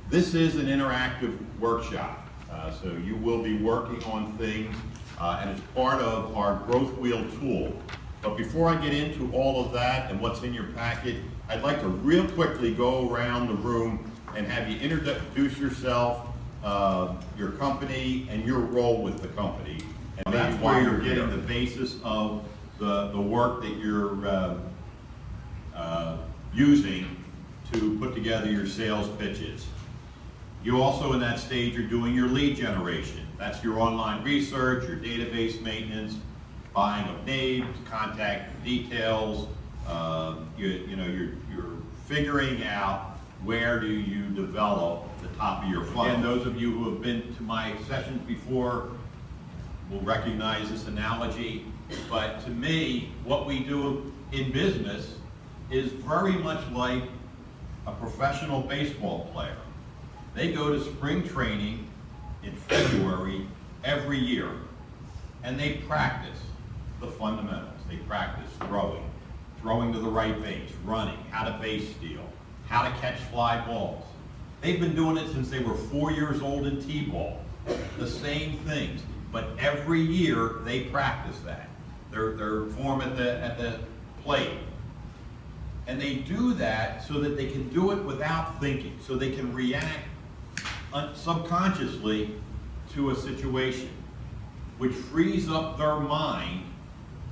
This is an interactive workshop, so you will be working on things, and it's part of our growth wheel tool. But before I get into all of that and what's in your packet, I'd like to real quickly go around the room and have you introduce yourself, your company, and your role with the company. And that's where you're getting the basis of the work that you're using to put together your sales pitches. You also, in that stage, are doing your lead generation. That's your online research, your database maintenance, buying of names, contact details. You're figuring out where do you develop the top of your funnel. And those of you who have been to my sessions before will recognize this analogy. But to me, what we do in business is very much like a professional baseball player. They go to spring training in February every year, and they practice the fundamentals. They practice throwing to the right base, running, how to base steal, how to catch fly balls. They've been doing it since they were 4 years old in T-ball. The same things, but every year they practice that. Their form at the plate. And they do that so that they can do it without thinking, so they can react subconsciously to a situation, which frees up their mind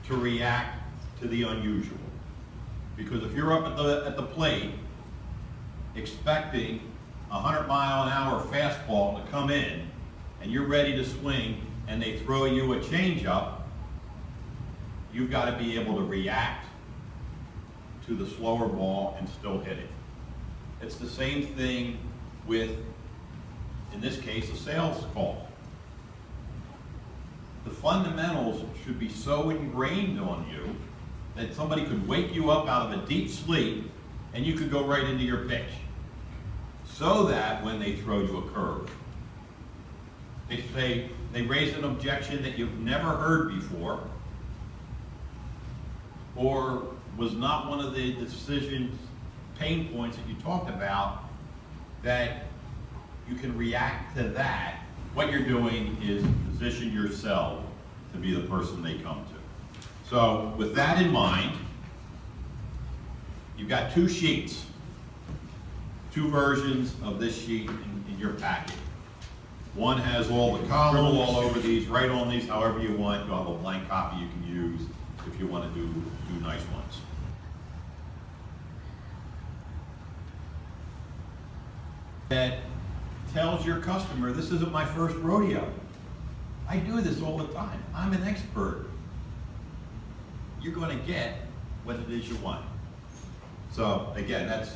to react to the unusual. Because if you're up at the plate expecting a 100-mile-an-hour fastball to come in, and you're ready to swing, and they throw you a changeup, you've got to be able to react to the slower ball and still hit it. It's the same thing with, in this case, a sales call. The fundamentals should be so ingrained on you that somebody could wake you up out of a deep sleep and you could go right into your pitch. So that when they throw you a curve, they raise an objection that you've never heard before, or was not one of the decision pain points that you talked about, that you can react to that. What you're doing is position yourself to be the person they come to. So with that in mind, you've got two sheets, two versions of this sheet in your packet. One has all the columns all over these, write on these however you want. You'll have a blank copy you can use if you want to do nice ones. That tells your customer, this isn't my first rodeo. I do this all the time. I'm an expert. You're going to get what it is you want. So again, that's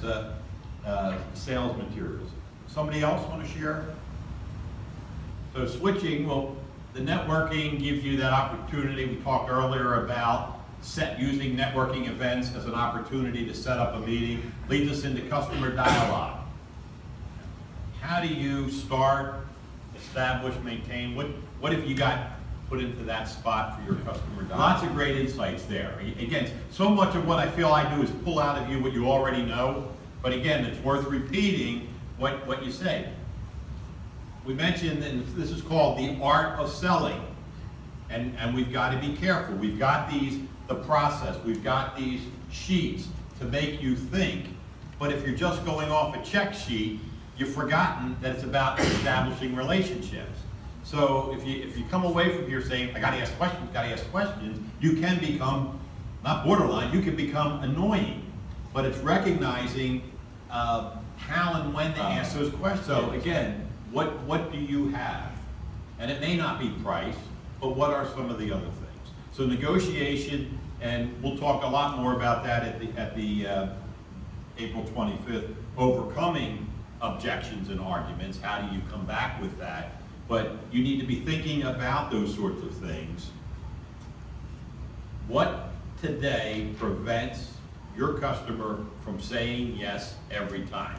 sales materials. Somebody else want to share? So switching, well, the networking gives you that opportunity. We talked earlier about using networking events as an opportunity to set up a meeting, leads us into customer dialogue. How do you start, establish, maintain? What have you got put into that spot for your customer dialogue? Lots of great insights there. Again, so much of what I feel I do is pull out of you what you already know, but again, it's worth repeating what you say. We mentioned that this is called the art of selling, and we've got to be careful. We've got the process, we've got these sheets to make you think, but if you're just going off a check sheet, you've forgotten that it's about establishing relationships. So if you come away from here saying, I gotta ask questions, you can become, not borderline, you can become annoying. But it's recognizing how and when to ask those questions. So again, what do you have? And it may not be price, but what are some of the other things? So negotiation, and we'll talk a lot more about that at the April 25th, overcoming objections and arguments. How do you come back with that? But you need to be thinking about those sorts of things. What today prevents your customer from saying yes every time?